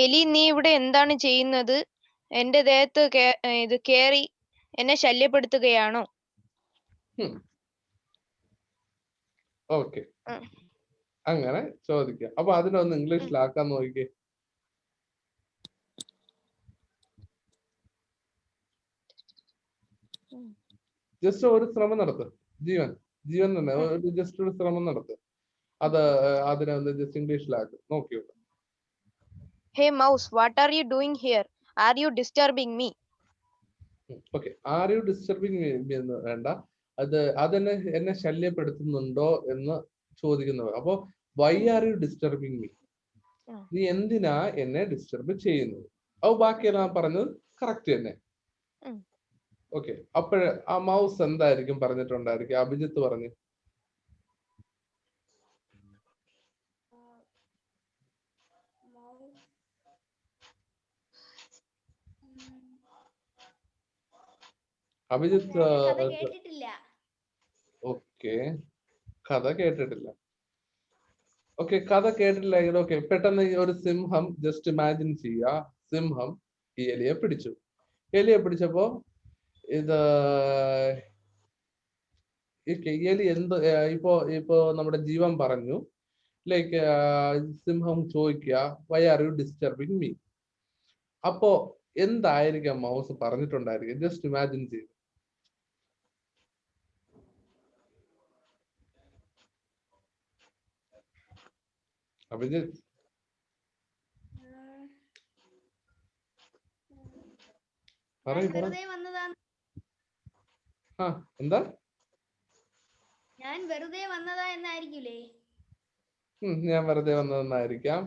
എലി, നീ ഇവിടെ എന്താണ് ചെയ്യുന്നത്? എന്റെ ദേഹത്ത് ഇത് കേറി എന്നെ ശല്യപ്പെടുത്തുകയാണോ? ഓക്കെ, അങ്ങനെ ചോദിക്കാം. അപ്പൊ അതിനൊന്ന് ഇംഗ്ലീഷിലാക്കാൻ നോക്കിക്കേ. ജസ്റ്റ് ഒരു ശ്രമം നടത്ത്. ജീവൻ തന്നെ ജസ്റ്റ് ഒരു ശ്രമം നടത്ത്. അതിനൊന്ന് ജസ്റ്റ് ഇംഗ്ലീഷിലാക്ക് നോക്കിയോ. Hey mouse, what are you doing here? Are you disturbing me? Okay, are you disturbing me എന്ന് വേണ്ട, അതെന്നെ എന്നെ ശല്യപ്പെടുത്തുന്നുണ്ടോ എന്ന് ചോദിക്കുന്നത്. അപ്പൊ why are you disturbing me? നീ എന്തിനാ എന്നെ ഡിസ്റ്റർബ് ചെയ്യുന്നത്? അപ്പൊ ബാക്കിയെല്ലാം പറഞ്ഞത് കറക്റ്റ് തന്നെ. ഓക്കെ, അപ്പോഴ ആ മൗസ് എന്തായിരിക്കും പറഞ്ഞിട്ടുണ്ടായിരിക്കും? അഭിജിത്ത് പറഞ്ഞു. അഭിജിത്ത് ഓക്കെ, കഥ കേട്ടിട്ടില്ല. ഓക്കെ, കഥ കേട്ടിട്ടില്ലെങ്കിൽ ഓക്കെ, പെട്ടെന്ന് ഒരു സിംഹം ജസ്റ്റ് ഇമാജിൻ ചെയ്യുക. സിംഹം ഈ എലിയെ പിടിച്ചു. എലിയെ പിടിച്ചപ്പോ ഇത് എലി ഇപ്പോ നമ്മുടെ ജീവൻ പറഞ്ഞു, ലൈക്ക് സിംഹം ചോദിക്കുക why are you disturbing me? അപ്പോ എന്തായിരിക്കാം മൗസ് പറഞ്ഞിട്ടുണ്ടായിരിക്കും? ജസ്റ്റ് ഇമാജിൻ ചെയ്തു. അഭിജിത്ത് എന്താ? ഞാൻ വെറുതെ വന്നതാ എന്നായിരിക്കില്ലേ? ഞാൻ വെറുതെ വന്നതെന്നായിരിക്കാം.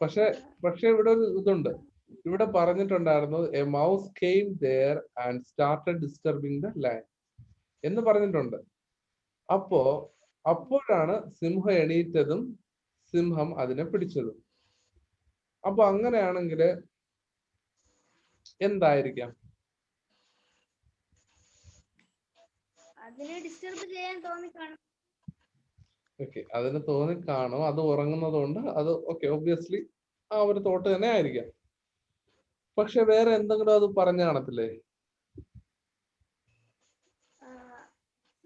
പക്ഷെ ഇവിടെ ഒരു ഇതുണ്ട്. ഇവിടെ പറഞ്ഞിട്ടുണ്ടായിരുന്നു A mouse came there and started disturbing the lion എന്ന് പറഞ്ഞിട്ടുണ്ട്. അപ്പോഴാണ് സിംഹം എണീറ്റതും സിംഹം അതിനെ പിടിച്ചതും. അപ്പൊ അങ്ങനെയാണെങ്കിൽ എന്തായിരിക്കാം? അതിനെ ഡിസ്റ്റർബ് ചെയ്യാൻ തോന്നിക്കാണും. ഓക്കെ, അതിന് തോന്നിക്കാണും. അത് ഉറങ്ങുന്നത് കൊണ്ട് അത് ഓക്കെ, ഒബ്വിയസ്ലി ആ ഒരു തോട്ട് തന്നെ ആയിരിക്കാം. പക്ഷെ വേറെ എന്തെങ്കിലും അത് പറഞ്ഞു കാണത്തില്ലേ?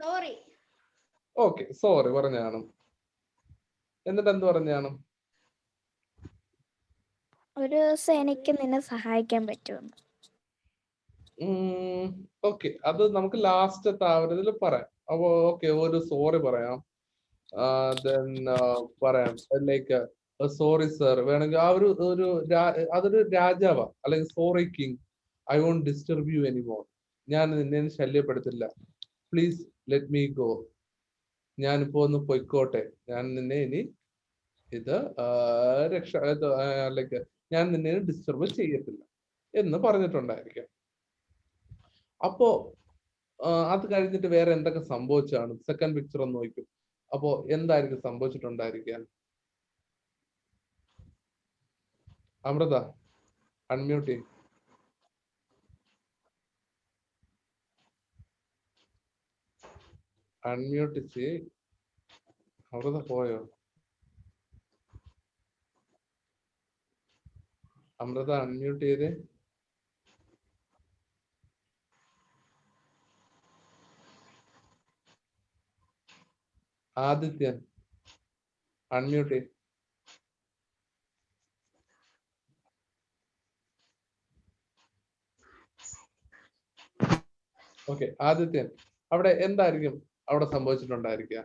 സോറി. ഓക്കെ, സോറി പറഞ്ഞു കാണും. എന്നിട്ട് എന്ത് പറഞ്ഞു കാണും? ഒരു ദിവസം എനിക്ക് നിന്നെ സഹായിക്കാൻ പറ്റുമെന്ന്. ഓക്കെ, അത് നമുക്ക് ലാസ്റ്റത്തെ ആ ഒരു ഇതിൽ പറയാം. അപ്പൊ ഓക്കെ, ഒരു സോറി പറയാം. പറയാം ലൈക്ക് സോറി സർ, വേണമെങ്കിൽ ആ ഒരു അതൊരു രാജാവാ, അല്ലെങ്കിൽ sorry king, I won't disturb you anymore, ഞാൻ നിന്നെ ശല്യപ്പെടുത്തില്ല, പ്ലീസ് ലെറ്റ് മീ ഗോ, ഞാനിപ്പോ ഒന്ന് പൊയ്ക്കോട്ടെ, ഞാൻ നിന്നെ ഇനി ഇത് ലൈക്ക് ഞാൻ നിന്നെ ഡിസ്റ്റർബ് ചെയ്യത്തില്ല എന്ന് പറഞ്ഞിട്ടുണ്ടായിരിക്കാം. അപ്പോ അത് കഴിഞ്ഞിട്ട് വേറെ എന്തൊക്കെ സംഭവിച്ചാണ്? സെക്കൻഡ് പിക്ചർ ഒന്ന് നോക്കും. അപ്പോ എന്തായിരിക്കും സംഭവിച്ചിട്ടുണ്ടായിരിക്കുക? അമൃത അൺമ്യൂട്ട് ചെയ്യും. അൺമ്യൂട്ട് ചെയ്. അമൃത പോയോ? അമൃത അൺമ്യൂട്ട് ചെയ്തേ. ആദിത്യൻ അൺമ്യൂട്ട് ചെയ്. ഓക്കെ, ആദിത്യൻ, അവിടെ എന്തായിരിക്കും അവിടെ സംഭവിച്ചിട്ടുണ്ടായിരിക്കുക?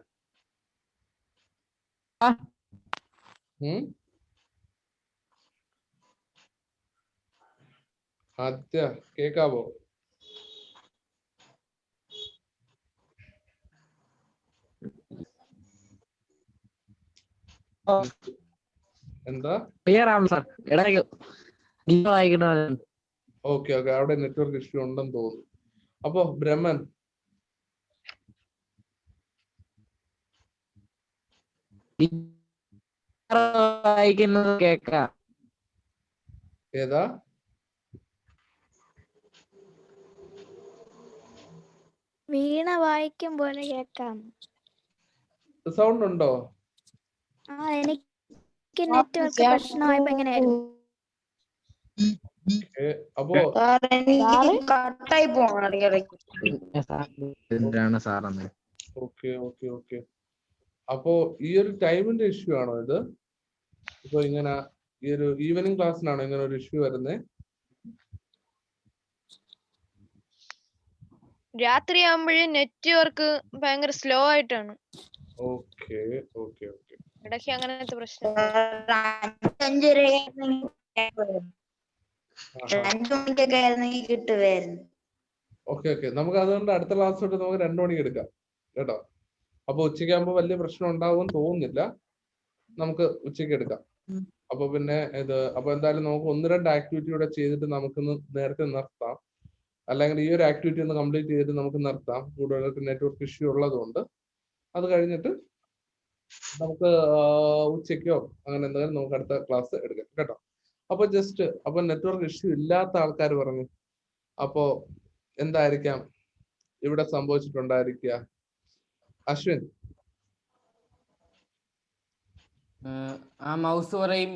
ആദിത്യ, കേക്കാവോ? എന്താ? ക്ലിയർ ആണ് സാർ. ഓക്കെ ഓക്കെ, അവിടെ നെറ്റ്വർക്ക് ഇഷ്യൂ ഉണ്ടെന്ന് തോന്നുന്നു. അപ്പോ ബ്രഹ്മൻ, വായിക്കുന്നത് കേക്കാം. ഏതാ? വീണ വായിക്കും പോലെ കേക്കാം. സൗണ്ട് ഉണ്ടോ? എനിക്ക് നെറ്റ്വർക്ക് പ്രശ്നമായപ്പോ എങ്ങനെയായിരുന്നു? അപ്പോ കട്ടായി പോകണം എന്തിനാണ് സാറെന്ന്? ഓക്കെ ഓക്കെ ഓക്കെ, അപ്പോ ഈ ഒരു ടൈമിന്റെ ഇഷ്യൂ ആണോ ഇത്? ഇപ്പൊ ഇങ്ങനെ ഈ ഒരു ഈവനിങ് ക്ലാസ്സിനാണോ ഇങ്ങനെ ഒരു ഇഷ്യൂ വരുന്നത്? രാത്രി ആകുമ്പോഴേ നെറ്റ്വർക്ക് ഭയങ്കര സ്ലോ ആയിട്ടാണ്. ഓക്കെ ഓക്കെ ഓക്കെ, ഇടയ്ക്ക് അങ്ങനത്തെ പ്രശ്നം. 5 മണിക്കൊക്കെ ആയിരുന്നെങ്കിൽ കിട്ടുമായിരുന്നു. ഓക്കെ ഓക്കെ, നമുക്ക് അതുകൊണ്ട് അടുത്ത ക്ലാസ് തൊട്ട് നമുക്ക് 2 മണിക്ക് എടുക്കാം കേട്ടോ. അപ്പൊ ഉച്ചയ്ക്കാകുമ്പോ വലിയ പ്രശ്നം ഉണ്ടാവുമെന്ന് തോന്നുന്നില്ല, നമുക്ക് ഉച്ചയ്ക്ക് എടുക്കാം. അപ്പൊ പിന്നെ അപ്പൊ എന്തായാലും നമുക്ക് 1-2 ആക്ടിവിറ്റി കൂടെ ചെയ്തിട്ട് നമുക്കൊന്ന് നേരത്തെ നിർത്താം. അല്ലെങ്കിൽ ഈ ഒരു ആക്ടിവിറ്റി ഒന്ന് കംപ്ലീറ്റ് ചെയ്തിട്ട് നമുക്ക് നിർത്താം, കൂടുതലായിട്ട് നെറ്റ്വർക്ക് ഇഷ്യൂ ഉള്ളതുകൊണ്ട്. അത് കഴിഞ്ഞിട്ട് നമുക്ക് ഉച്ചയ്ക്കോ അങ്ങനെ എന്തെങ്കിലും നമുക്ക് അടുത്ത ക്ലാസ് എടുക്കാം കേട്ടോ. അപ്പൊ നെറ്റ്വർക്ക് ഇഷ്യൂ ഇല്ലാത്ത ആൾക്കാർ പറഞ്ഞു. അപ്പോ എന്തായിരിക്കാം ഇവിടെ സംഭവിച്ചിട്ടുണ്ടായിരിക്കുക? അശ്വിൻ, ആ മൗസ് പറയും,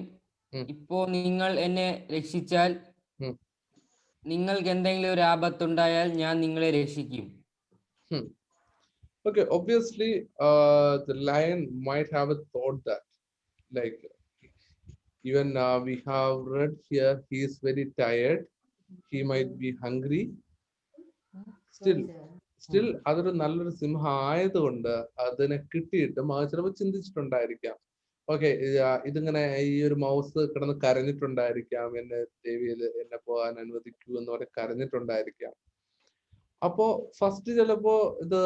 ഇപ്പോ നിങ്ങൾ എന്നെ രക്ഷിച്ചാൽ നിങ്ങൾക്ക് എന്തെങ്കിലും ഒരു ആപത്തുണ്ടായാൽ ഞാൻ നിങ്ങളെ രക്ഷിക്കും. Okay, obviously, the lion might have a thought that, like, even we have read here, he is very tired, he might be hungry. Still, അതൊരു നല്ലൊരു സിംഹം ആയതുകൊണ്ട് അതിനെ കിട്ടിയിട്ട് ചിലപ്പോൾ ചിന്തിച്ചിട്ടുണ്ടായിരിക്കാം, ഓക്കെ, ഇതിങ്ങനെ ഈ ഒരു മൗസ് കിടന്ന് കരഞ്ഞിട്ടുണ്ടായിരിക്കാം, എന്നെ ദേവിയിൽ എന്നെ പോകാൻ അനുവദിക്കൂ എന്ന് പറഞ്ഞ് കരഞ്ഞിട്ടുണ്ടായിരിക്കാം. അപ്പോ ഫസ്റ്റ് ചിലപ്പോ ഇത്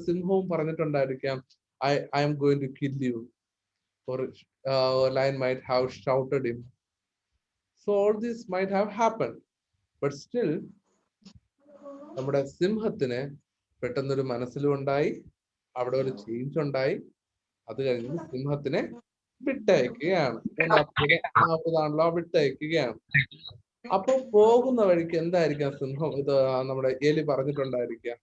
സിംഹവും പറഞ്ഞിട്ടുണ്ടായിരിക്കാം, I am going to kill you, or lion might have shouted him. So all this might have happened, but still നമ്മുടെ സിംഹത്തിന് പെട്ടെന്നൊരു മനസ്സിലും ഉണ്ടായി, അവിടെ ഒരു ചേഞ്ച് ഉണ്ടായി. അത് കഴിഞ്ഞ് സിംഹത്തിനെ വിട്ടയക്കുകയാണ്. 40 വിട്ടയക്കുകയാണ്. അപ്പൊ പോകുന്ന വഴിക്ക് എന്തായിരിക്കാം സിംഹം ഇത് നമ്മുടെ എലി പറഞ്ഞിട്ടുണ്ടായിരിക്കുക?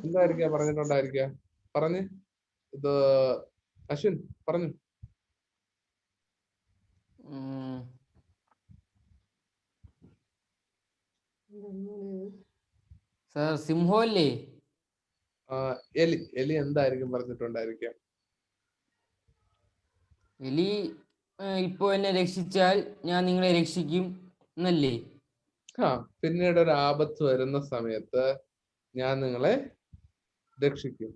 എന്തായിരിക്കാം പറഞ്ഞിട്ടുണ്ടായിരിക്കുക? പറഞ്ഞ് ഇത് അശ്വിൻ പറഞ്ഞു. സാർ സിംഹമല്ലേ? എലി എന്തായിരിക്കും പറഞ്ഞിട്ടുണ്ടായിരിക്കുക? എലി ഇപ്പോ എന്നെ രക്ഷിച്ചാൽ ഞാൻ നിങ്ങളെ രക്ഷിക്കും എന്നല്ലേ? പിന്നീട് ഒരു ആപത്ത് വരുന്ന സമയത്ത് ഞാൻ നിങ്ങളെ രക്ഷിക്കും.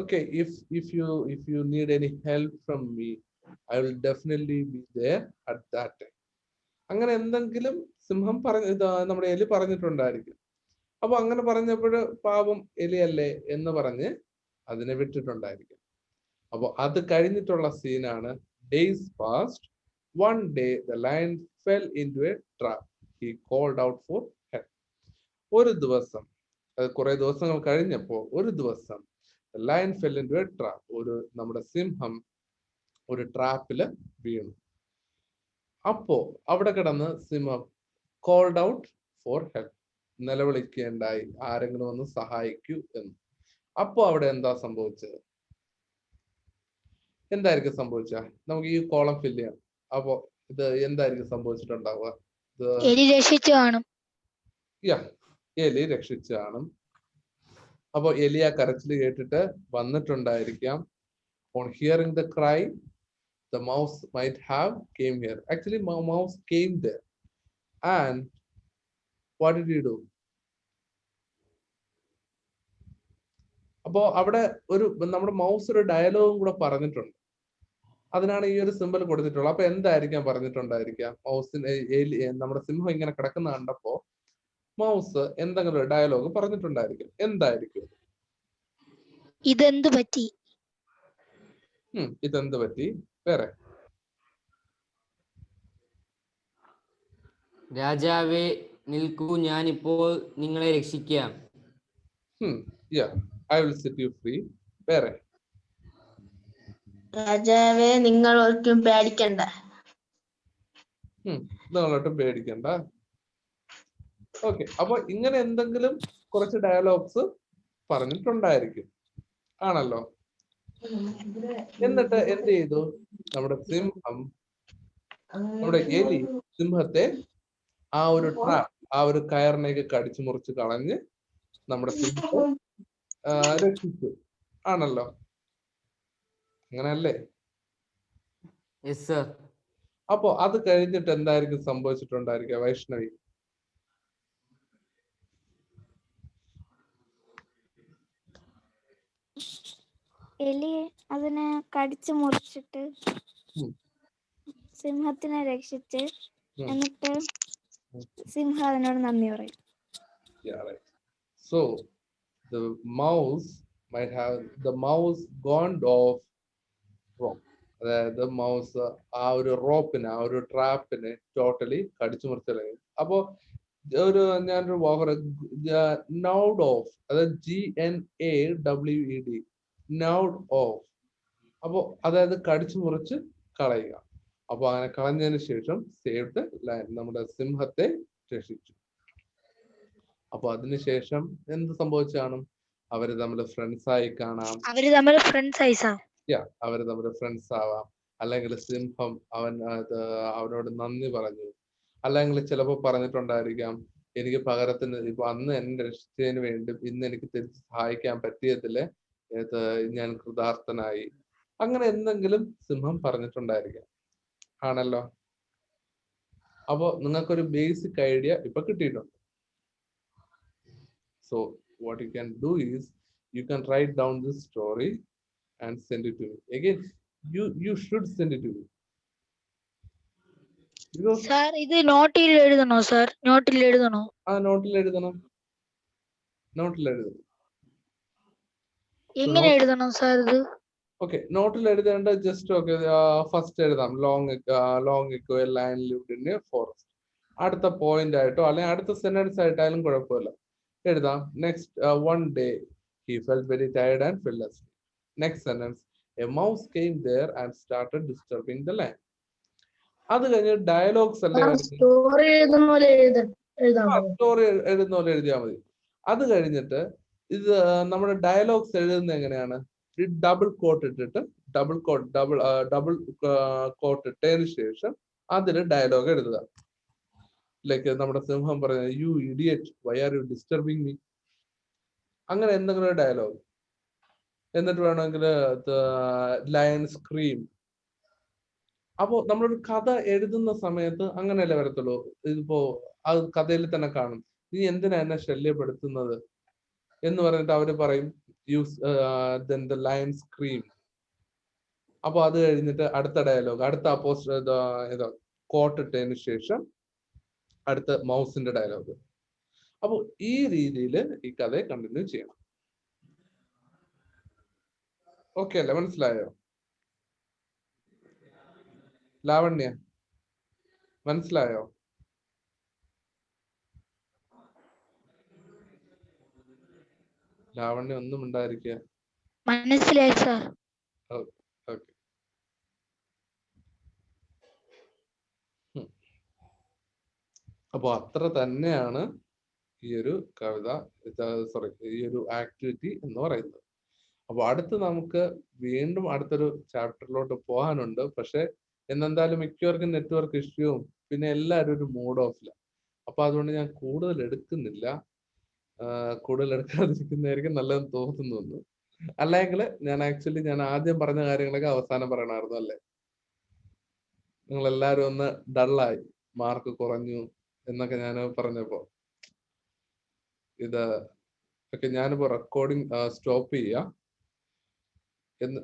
Okay, if you need any help from me, I will definitely be there at that time. അങ്ങനെ എന്തെങ്കിലും സിംഹം നമ്മുടെ എലി പറഞ്ഞിട്ടുണ്ടായിരിക്കും. അപ്പൊ അങ്ങനെ പറഞ്ഞപ്പോൾ പാവം എലിയല്ലേ എന്ന് പറഞ്ഞ് അതിനെ വിട്ടിട്ടുണ്ടായിരിക്കും. അപ്പൊ അത് കഴിഞ്ഞിട്ടുള്ള സീനാണ് days passed. One day the lion fell into a trap. He called out for help. ഒരു ദിവസം, അത് കുറെ ദിവസങ്ങൾ കഴിഞ്ഞപ്പോ ഒരു ദിവസം the lion fell into a trap. നമ്മുടെ സിംഹം ഒരു ട്രാപ്പില് വീണു. അപ്പോ അവിടെ കിടന്ന് സിംഹം കോൾഡ് ഔട്ട് ഫോർ ഹെൽപ്പ്, നിലവിളിക്കുകയുണ്ടായി, ആരെങ്കിലും ഒന്ന് സഹായിക്കൂ എന്ന്. അപ്പോ അവിടെ എന്താ സംഭവിച്ചത്? എന്തായിരിക്കും സംഭവിച്ച? നമുക്ക് ഈ കോളം ഫില്ല് ചെയ്യാം. അപ്പോ ഇത് എന്തായിരിക്കും സംഭവിച്ചിട്ടുണ്ടാവുക? എലി രക്ഷിച്ചു കാണും. എലി രക്ഷിച്ചു കാണും. അപ്പോ എലി ആ കരച്ചിൽ കേട്ടിട്ട് വന്നിട്ടുണ്ടായിരിക്കാം. On hearing the cry, the mouse might have came here. Actually, mouse came there. And what did he do? അപ്പോ അവിടെ നമ്മുടെ മൗസ് ഒരു ഡയലോഗും കൂടെ പറഞ്ഞിട്ടുണ്ട്. അതിനാണ് ഈ ഒരു സിമ്പിൾ കൊടുത്തിട്ടുള്ളത്. അപ്പൊ എന്തായിരിക്കാം പറഞ്ഞിട്ടുണ്ടായിരിക്കാം? മൗസിന് നമ്മുടെ സിംഹം ഇങ്ങനെ കിടക്കുന്ന കണ്ടപ്പോ മൗസ് എന്തെങ്കിലും ഒരു ഡയലോഗ് പറഞ്ഞിട്ടുണ്ടായിരിക്കും. എന്തായിരിക്കും? ഇതെന്ത് പറ്റി? ഇതെന്ത് പറ്റി? വേറെ? രാജാവേ നിൽക്കൂ, ഞാനിപ്പോൾ നിങ്ങളെ രക്ഷിക്കാം. I will set you free. വേറെ? രാജാവേ നിങ്ങൾ ഒട്ടും പേടിക്കണ്ട. നിങ്ങളൊട്ടും പേടിക്കണ്ട. ഓക്കെ, അപ്പൊ ഇങ്ങനെ എന്തെങ്കിലും കുറച്ച് ഡയലോഗ്സ് പറഞ്ഞിട്ടുണ്ടായിരിക്കും, ആണല്ലോ. എന്നിട്ട് എന്ത് ചെയ്തു? നമ്മുടെ സിംഹം, നമ്മുടെ എലി സിംഹത്തെ ആ ഒരു ട്രാപ്പ്, ആ ഒരു കയറിനേക്ക് കടിച്ചു മുറിച്ച് കളഞ്ഞ് നമ്മുടെ സിംഹത്തെ രക്ഷിച്ചു, ആണല്ലോ. അങ്ങനെയല്ലേ? അപ്പോ അത് കഴിഞ്ഞിട്ട് എന്തായിരിക്കും സംഭവിച്ചിട്ടുണ്ടായിരിക്കുക വൈഷ്ണവി? എലി അതിനെ കടിച്ചു മുറിച്ചിട്ട് സിംഹത്തിനെ രക്ഷിച്ച് എന്നിട്ട് സിംഹം അതിനോട് നന്ദി പറയും. So the mouse might have gone off rope. അതായത് മൗസ് ആ ഒരു റോപ്പിനെ, ആ ഒരു ട്രാപ്പിനെ ടോട്ടലി കടിച്ചു മുറിച്ചളയും. അപ്പോ ഞാനൊരു നൗഡ് ഓഫ്, അതായത് GNAWED, നൗഡ് ഓഫ്. അപ്പോ അതായത് കടിച്ചു മുറിച്ച് കളയുക. അപ്പൊ അങ്ങനെ കളഞ്ഞതിന് ശേഷം സേവ്ഡ് ലയൺ, നമ്മുടെ സിംഹത്തെ രക്ഷിച്ചു. അപ്പൊ അതിനുശേഷം എന്ത് സംഭവിച്ചു കാണും? അവര് തമ്മിൽ ഫ്രണ്ട്സ് ആയി കാണാം. അവര് തമ്മിൽ ഫ്രണ്ട്സ് ആവാം. അല്ലെങ്കിൽ സിംഹം അവനോട് നന്ദി പറഞ്ഞു. അല്ലെങ്കിൽ ചിലപ്പോ പറഞ്ഞിട്ടുണ്ടായിരിക്കാം, എനിക്ക് പകരത്തിന് ഇപ്പൊ അന്ന് എന്നെ രക്ഷിച്ചതിന് വേണ്ടി ഇന്ന് എനിക്ക് തിരിച്ച് സഹായിക്കാൻ പറ്റിയതില് ഞാൻ കൃതാർത്ഥനായി. അങ്ങനെ എന്തെങ്കിലും സിംഹം പറഞ്ഞിട്ടുണ്ടായിരിക്കാം, ആണല്ലോ. അപ്പോ നിങ്ങൾക്കൊരു ബേസിക് ഐഡിയ ഇപ്പൊ കിട്ടിയിട്ടുണ്ട്. So what you can do is you can write down this story and send it to me. Again, you should send it to me. Sir, ഇത് നോട്ടിൽ എഴുതണോ? സർ നോട്ടിൽ എഴുതണോ? നോട്ടിൽ എഴുതണം. എങ്ങനെ എഴുതണം സർ ഇത്? ഓക്കെ, നോട്ടിൽ എഴുതേണ്ട ജസ്റ്റ് ഫസ്റ്റ് എഴുതാം. Long ago a lion lived in a forest. അടുത്ത പോയിന്റ് ആയിട്ടോ അല്ലെങ്കിൽ അടുത്ത സെന്റൻസ് ആയിട്ടായാലും കുഴപ്പമില്ല എഴുതാം. Next one day he felt very tired and fell asleep. Next sentence, a mouse came there and started disturbing the land. അത് കഴിഞ്ഞ് dialogues അല്ലേ story എഴുതുന്ന പോലെ എഴുതാമോ? സ്റ്റോറി എഴുതുന്ന പോലെ എഴുതിയാൽ മതി. അത് കഴിഞ്ഞിട്ട് ഇത് നമ്മുടെ ഡയലോഗ്സ് എഴുതുന്നത് എങ്ങനെയാണ്? ഡബിൾ കോട്ട് ഇട്ടിട്ട് ഡബിൾ കോട്ട് ഇട്ടതിന് ശേഷം അതിൽ ഡയലോഗ് എഴുതുക. ലൈക്ക് നമ്മുടെ സിംഹം പറയുന്നത് you idiot why are you disturbing me, അങ്ങനെ എന്തെങ്കിലും ഒരു ഡയലോഗ്. എന്നിട്ട് വേണമെങ്കിൽ ലയൺ സ്ക്രീം. അപ്പോ നമ്മളൊരു കഥ എഴുതുന്ന സമയത്ത് അങ്ങനെയല്ലേ വരത്തുള്ളൂ. ഇതിപ്പോ അത് കഥയിൽ തന്നെ കാണും, നീ എന്തിനാ എന്നെ ശല്യപ്പെടുത്തുന്നത് എന്ന് പറഞ്ഞിട്ട് അവര് പറയും യൂസ് ദ ലയൺ സ്ക്രീം. അപ്പൊ അത് കഴിഞ്ഞിട്ട് അടുത്ത ഡയലോഗ്, അടുത്ത അപ്പോസ് കോട്ട് ഇട്ടതിന് ശേഷം അടുത്ത മൗസിന്റെ ഡയലോഗ്. അപ്പൊ ഈ രീതിയിൽ ഈ കഥയെ കണ്ടിന്യൂ ചെയ്യണം. ഓക്കെ അല്ലേ? മനസ്സിലായോ? ലാവണ്യ മനസ്സിലായോ? ലാവണ്യ ഒന്നും ഉണ്ടായിരിക്കുക. മനസ്സിലായി സാർ. ഓക്കെ. അപ്പൊ അത്ര തന്നെയാണ് ഈ ഒരു കവിത, സോറി ഈ ഒരു ആക്ടിവിറ്റി എന്ന് പറയുന്നത്. അപ്പൊ അടുത്ത് നമുക്ക് വീണ്ടും അടുത്തൊരു ചാപ്റ്ററിലോട്ട് പോകാനുണ്ട്. പക്ഷെ എന്നെന്തായാലും മിക്കവർക്കും നെറ്റ്വർക്ക് ഇഷ്യൂവും പിന്നെ എല്ലാവരും ഒരു മൂഡ് ഓഫില്ല. അപ്പൊ അതുകൊണ്ട് ഞാൻ കൂടുതൽ എടുക്കുന്നില്ല. കൂടുതൽ എടുക്കാതിരിക്കുന്നതായിരിക്കും നല്ലതെന്ന് തോന്നുന്നു. അല്ലെങ്കിൽ ഞാൻ ആദ്യം പറഞ്ഞ കാര്യങ്ങളൊക്കെ അവസാനം പറയണമായിരുന്നു അല്ലേ? നിങ്ങൾ എല്ലാവരും ഒന്ന് ഡള്ളായി, മാർക്ക് കുറഞ്ഞു എന്നൊക്കെ ഞാൻ പറഞ്ഞപ്പോ ഇത് ഒക്കെ ഞാനിപ്പോ റെക്കോർഡിങ് സ്റ്റോപ്പ് ചെയ്യാം എന്ന്